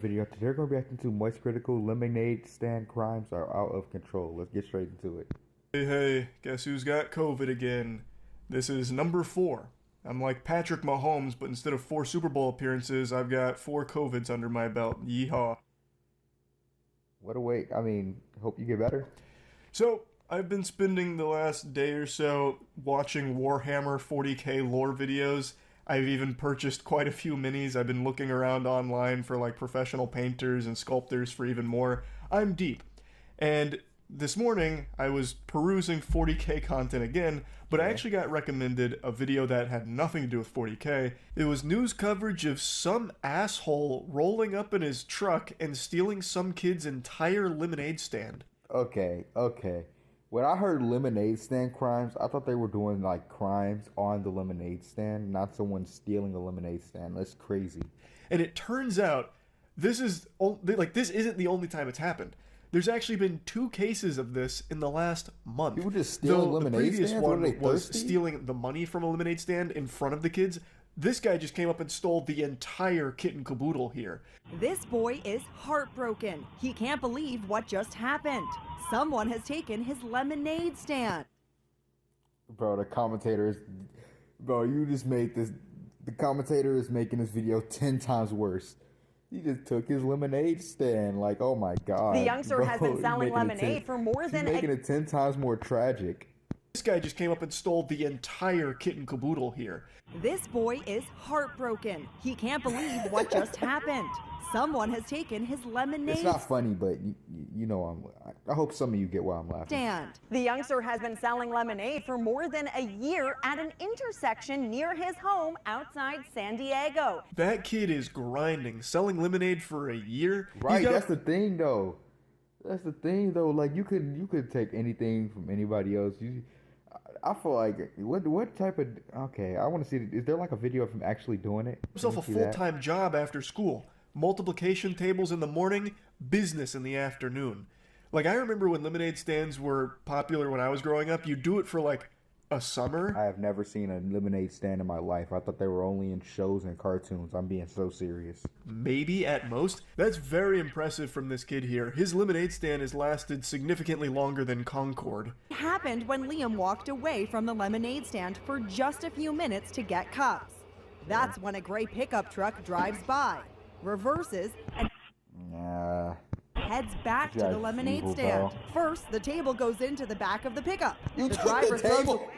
Video. Today we're going to be reacting to Moist Critical lemonade stand crimes are out of control. Let's get straight into it. Hey, guess who's got COVID again? This is number 4. I'm like Patrick Mahomes, but instead of 4 Super Bowl appearances, I've got 4 COVIDs under my belt. Yeehaw. What a wait. I mean, hope you get better. So, I've been spending the last day or so watching Warhammer 40k lore videos. I've even purchased quite a few minis. I've been looking around online for like professional painters and sculptors for even more. I'm deep. And this morning, I was perusing 40k content again, but I actually got recommended a video that had nothing to do with 40k. It was news coverage of some asshole rolling up in his truck and stealing some kid's entire lemonade stand. Okay. When I heard lemonade stand crimes, I thought they were doing like crimes on the lemonade stand, not someone stealing a lemonade stand. That's crazy. And it turns out this isn't the only time it's happened. There's actually been 2 cases of this in the last month. People just stealing lemonade stands? The previous one was thirsty? stealing the money from a lemonade stand in front of the kids. This guy just came up and stole the entire kit and caboodle here. This boy is heartbroken. He can't believe what just happened. Someone has taken his lemonade stand. Bro, the commentator is... Bro, you just made this... The commentator is making this video 10 times worse. He just took his lemonade stand. Like, oh my god. The youngster has been selling lemonade for more than He's making it 10 times more tragic. This guy just came up and stole the entire kit and caboodle here. This boy is heartbroken. He can't believe what just happened. Someone has taken his lemonade It's not funny, but you know I hope some of you get why I'm laughing. stand. The youngster has been selling lemonade for more than a year at an intersection near his home outside San Diego. That kid is grinding, selling lemonade for a year. Right, that's the thing though. That's the thing though. Like you could take anything from anybody else. I feel like what type of okay? I want to see. Is there like a video of him actually doing it? Himself a full-time job after school. Multiplication tables in the morning, business in the afternoon. Like I remember when lemonade stands were popular when I was growing up. You do it for like a summer. I have never seen a lemonade stand in my life. I thought they were only in shows and cartoons. I'm being so serious. Maybe at most. That's very impressive from this kid here. His lemonade stand has lasted significantly longer than Concord. It happened when Liam walked away from the lemonade stand for just a few minutes to get cups. That's when a gray pickup truck drives by, reverses, and heads back to the lemonade stand. First, the table goes into the back of the pickup. You the took driver the table.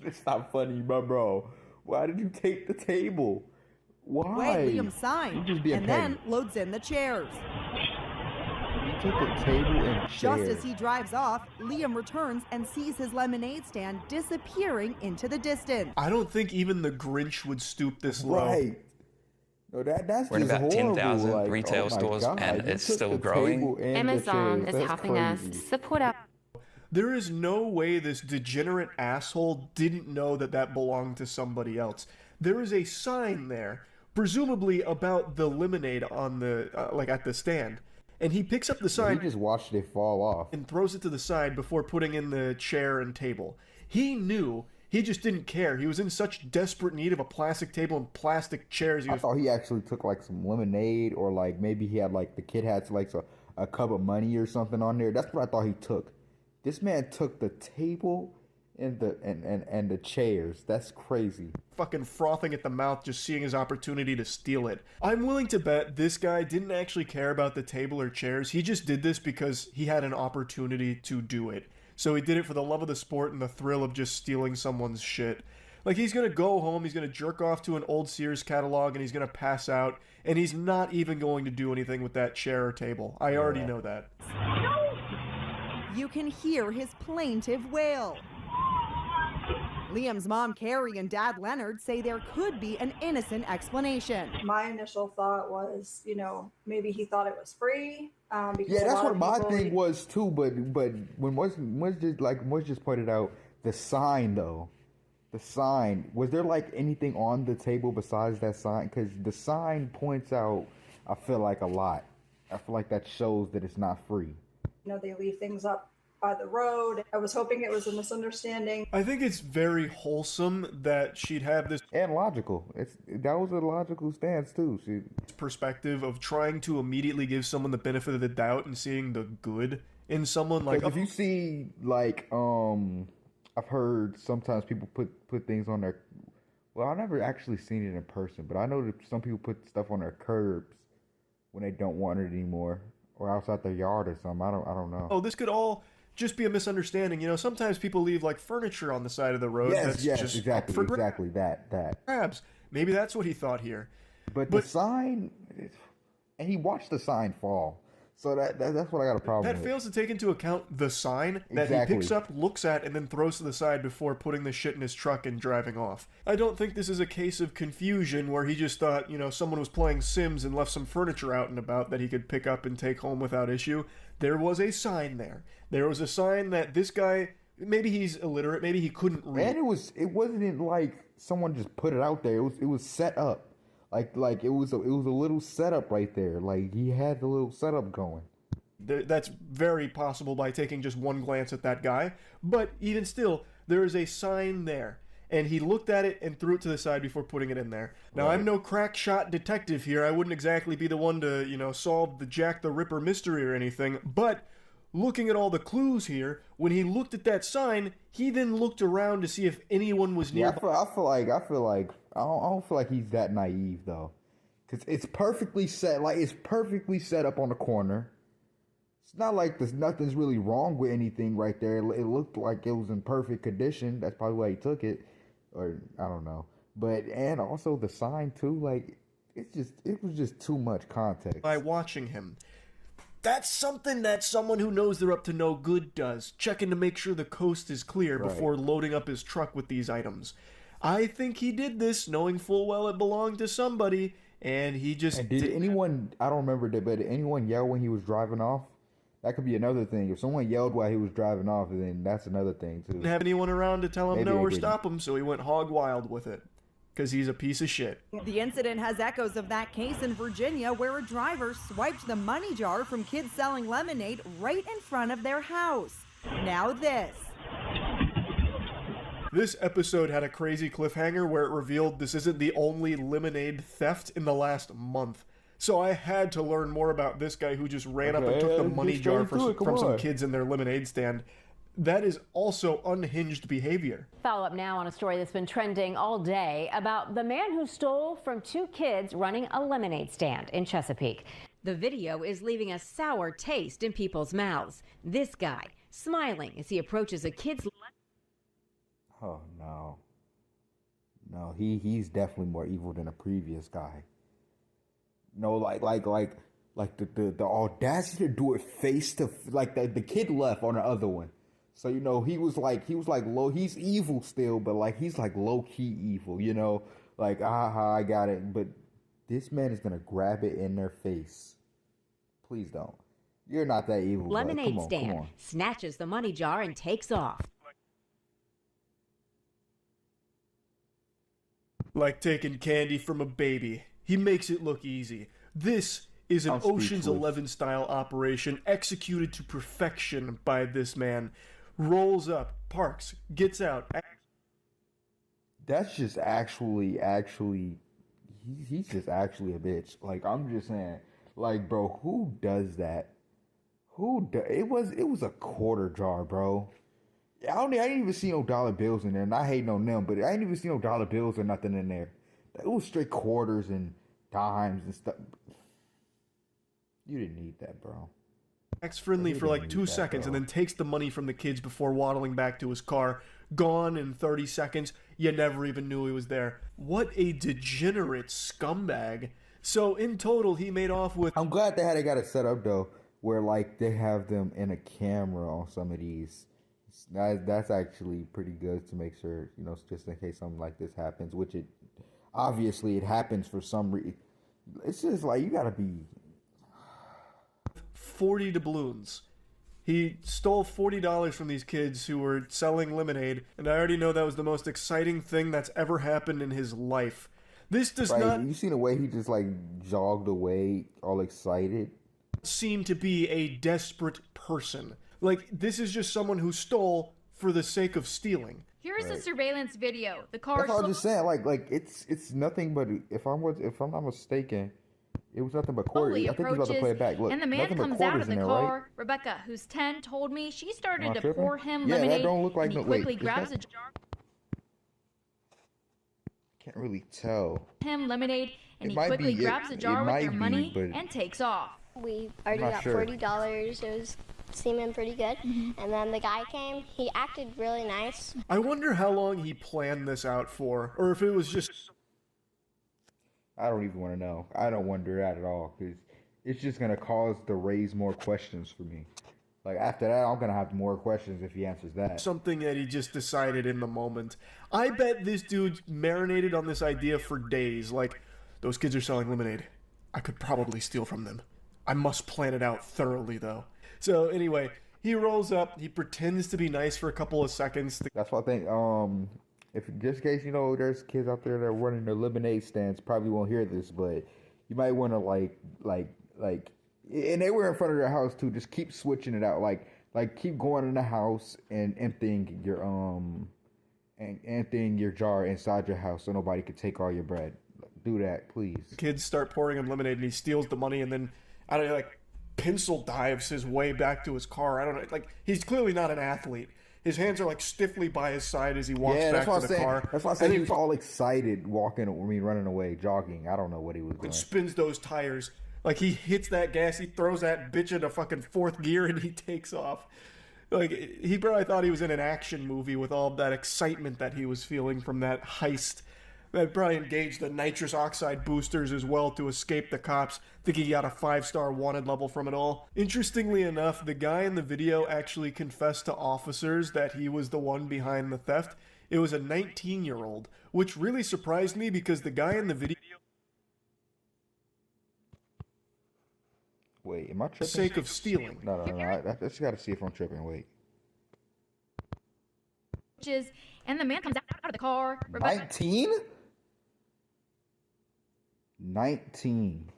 It's not funny, bro. Why did you take the table? Why? Liam signed and then loads in the chairs. You took the table and chairs. Just as he drives off, Liam returns and sees his lemonade stand disappearing into the distance. I don't think even the Grinch would stoop this low. Right. No, that's We're in just about 10,000 like, retail stores, and it's still growing. Amazon is helping us support our... There is no way this degenerate asshole didn't know that that belonged to somebody else. There is a sign there, presumably about the lemonade on the, at the stand. And he picks up the sign. He just watched it fall off. And throws it to the side before putting in the chair and table. He knew. He just didn't care. He was in such desperate need of a plastic table and plastic chairs. I thought he actually took like some lemonade, or like maybe he had like the kid had like a cup of money or something on there. That's what I thought he took. This man took the table and the chairs. That's crazy. Fucking frothing at the mouth just seeing his opportunity to steal it. I'm willing to bet this guy didn't actually care about the table or chairs. He just did this because he had an opportunity to do it. So he did it for the love of the sport and the thrill of just stealing someone's shit. Like, he's gonna go home, he's gonna jerk off to an old Sears catalog, and he's gonna pass out, and he's not even going to do anything with that chair or table. I already know that. You can hear his plaintive wail. Liam's mom, Carrie, and dad, Leonard, say there could be an innocent explanation. My initial thought was, you know, maybe he thought it was free. Because yeah, that's what my thing was too. But when Moise just pointed out, the sign though, the sign, was there like anything on the table besides that sign? Because the sign points out, I feel like a lot. I feel like that shows that it's not free. You know, they leave things up by the road. I was hoping it was a misunderstanding. I think it's very wholesome that she'd have this and logical. That was a logical stance too. Perspective of trying to immediately give someone the benefit of the doubt and seeing the good in someone. Like, if you see, like, I've heard sometimes people put things on their. Well, I've never actually seen it in person, but I know that some people put stuff on their curbs when they don't want it anymore, or outside their yard or something. I don't know. Oh, this could all just be a misunderstanding. You know, sometimes people leave like furniture on the side of the road. Yes, that's just exactly that. Grabs. Maybe that's what he thought here. But the sign, and he watched the sign fall. So that's what I got a problem with. That fails to take into account the sign that he picks up, looks at, and then throws to the side before putting the shit in his truck and driving off. I don't think this is a case of confusion where he just thought, you know, someone was playing Sims and left some furniture out and about that he could pick up and take home without issue. There was a sign there. There was a sign that this guy, maybe he's illiterate, maybe he couldn't read. And it wasn't like someone just put it out there. It was set up. Like it was a little setup right there. Like he had the little setup going. That's very possible by taking just one glance at that guy. But even still, there is a sign there. And he looked at it and threw it to the side before putting it in there. Now, I'm no crack shot detective here. I wouldn't exactly be the one to, you know, solve the Jack the Ripper mystery or anything. But looking at all the clues here, when he looked at that sign, he then looked around to see if anyone was nearby. I feel like I don't feel like he's that naive though, because it's perfectly set. Like it's perfectly set up on the corner. It's not like nothing's really wrong with anything right there. It looked like it was in perfect condition. That's probably why he took it, or I don't know. But and also the sign too. Like it was just too much context. By watching him. That's something that someone who knows they're up to no good does, checking to make sure the coast is clear before loading up his truck with these items. I think he did this knowing full well it belonged to somebody, and he just... And did anyone, I don't remember, but did anyone yell when he was driving off? That could be another thing. If someone yelled while he was driving off, then that's another thing, too. Didn't have anyone around to tell him no or stop him, so he went hog wild with it. Because he's a piece of shit. The incident has echoes of that case in Virginia where a driver swiped the money jar from kids selling lemonade right in front of their house. Now this. This episode had a crazy cliffhanger where it revealed this isn't the only lemonade theft in the last month. So I had to learn more about this guy who just ran up and took the money jar from some kids in their lemonade stand. That is also unhinged behavior. Follow up now on a story that's been trending all day about the man who stole from two kids running a lemonade stand in Chesapeake. The video is leaving a sour taste in people's mouths. This guy smiling as he approaches a kid's... Oh, no. No, he's definitely more evil than a previous guy. No, like the audacity to do it face to... Like, the kid left on the other one. So, you know, he was like low, he's evil still, but like, he's like low-key evil, you know? Like, I got it. But this man is going to grab it in their face. Please don't. You're not that evil. Lemonade stand snatches the money jar and takes off. Like taking candy from a baby. He makes it look easy. This is an Ocean's 11 style operation executed to perfection by this man. Rolls up, parks, gets out. That's just actually, he's just actually a bitch. Like, I'm just saying, like, bro, who does that? It was a quarter jar, bro. I didn't even see no dollar bills in there, and I hating on them, but I didn't even see no dollar bills or nothing in there. It was straight quarters and dimes and stuff. You didn't need that, bro. Acts friendly for like 2 seconds and then takes the money from the kids before waddling back to his car. Gone in 30 seconds. You never even knew he was there. What a degenerate scumbag. So in total, he made off with... I'm glad they got it set up, though, where like they have them in a camera on some of these. That's actually pretty good to make sure, you know, just in case something like this happens, which it happens for some reason. It's just like, you gotta be... 40 doubloons. He stole $40 from these kids who were selling lemonade, and I already know that was the most exciting thing that's ever happened in his life. This does not... You see the way he just, like, jogged away all excited? ...seem to be a desperate person. Like, this is just someone who stole for the sake of stealing. Here's the surveillance video. The car. That's what I was just saying. Like it's nothing but if I'm not mistaken, it was nothing but quarters. I think he's about to play it back. Look, and the man comes out of the car. Right? Rebecca, who's 10, told me she started to pour him lemonade. Yeah, that don't look like and he quickly grabs a jar. Can't really tell. Him lemonade, and he quickly grabs a jar with their money and takes off. We already got $40. It was seeming pretty good. And then the guy came. He acted really nice. I wonder how long he planned this out for, or if it was just... I don't even want to know. I don't wonder that at all, because it's just going to raise more questions for me. Like, after that, I'm going to have more questions if he answers that. Something that he just decided in the moment. I bet this dude marinated on this idea for days. Like, those kids are selling lemonade. I could probably steal from them. I must plan it out thoroughly, though. So, anyway, he rolls up. He pretends to be nice for a couple of seconds. That's what I think. If just in case, there's kids out there that are running their lemonade stands, probably won't hear this, but you might want to, like, and they were in front of their house, too. Just keep switching it out. Like keep going in the house and emptying your jar inside your house so nobody could take all your bread. Do that, please. Kids start pouring him lemonade, and he steals the money, and then, I don't know, like, pencil dives his way back to his car. I don't know. Like, he's clearly not an athlete. His hands are, like, stiffly by his side as he walks back to the car. That's why I said he was all excited running away, jogging. I don't know what he was doing. Spins those tires. Like, he hits that gas, he throws that bitch into fucking fourth gear, and he takes off. Like, he probably thought he was in an action movie with all that excitement that he was feeling from that heist. That probably engaged the nitrous oxide boosters as well to escape the cops. I think he got a 5-star wanted level from it all. Interestingly enough, the guy in the video actually confessed to officers that he was the one behind the theft. It was a 19-year-old, which really surprised me because the guy in the video... Wait, am I tripping? For the sake of stealing. No. I just got to see if I'm tripping. Wait. And the man comes out of the car. 19? 19.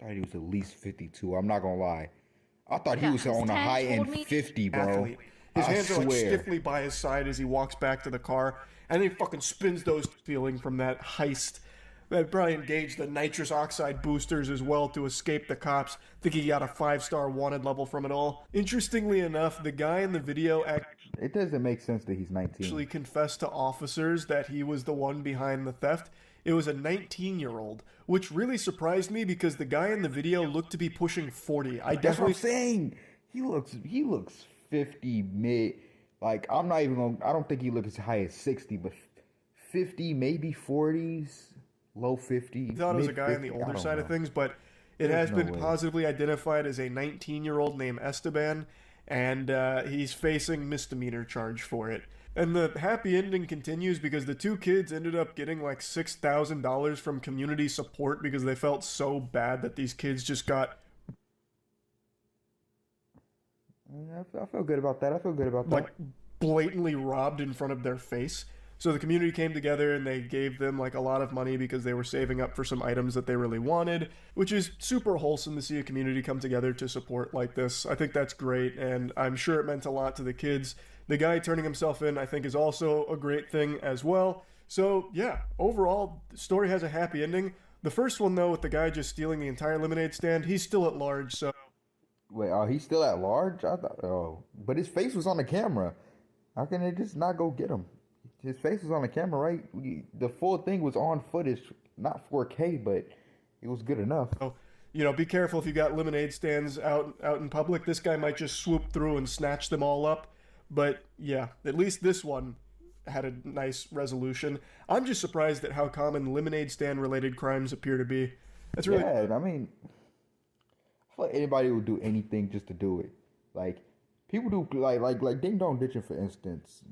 I thought he was at least 52. I'm not going to lie. I thought he was on a high-end 50, bro. Athlete. His hands are like stiffly by his side as he walks back to the car. And then he fucking spins those feeling from that heist. That probably engaged the nitrous oxide boosters as well to escape the cops. I think he got a 5-star wanted level from it all. Interestingly enough, the guy in the video it doesn't make sense that he's 19. Actually confessed to officers that he was the one behind the theft. It was a 19-year-old, which really surprised me because the guy in the video looked to be pushing 40. That's what I'm saying. He looks 50 mid. Like, I don't think he looks as high as 60, but 50, maybe 40s. Low 50s. I thought it was a guy on the older side of things, but it has been positively identified as a 19-year-old named Esteban, and he's facing misdemeanor charge for it. And the happy ending continues because the two kids ended up getting like $6,000 from community support because they felt so bad that these kids just got... I feel good about that. Like, blatantly robbed in front of their face. So the community came together and they gave them like a lot of money because they were saving up for some items that they really wanted, which is super wholesome to see a community come together to support like this. I think that's great, and I'm sure it meant a lot to the kids. The guy turning himself in, I think, is also a great thing as well. So yeah, overall, the story has a happy ending. The first one, though, with the guy just stealing the entire lemonade stand, he's still at large, so... Wait, he's still at large? I thought, but his face was on the camera. How can they just not go get him? His face was on the camera, right? The full thing was on footage, not 4K, but it was good enough. So, be careful if you got lemonade stands out in public. This guy might just swoop through and snatch them all up. But yeah, at least this one had a nice resolution. I'm just surprised at how common lemonade stand related crimes appear to be. That's really... Yeah, I mean, I feel like anybody would do anything just to do it. Like, people do like ding dong ditching, for instance.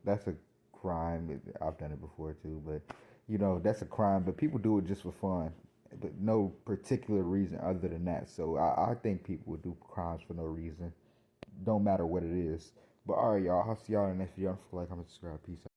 That's a crime. I've done it before too, but that's a crime. But people do it just for fun, but no particular reason other than that. So I think people would do crimes for no reason. Don't matter what it is. But all right, y'all. I'll see y'all in the next video. Don't forget to like, comment, subscribe. Peace out.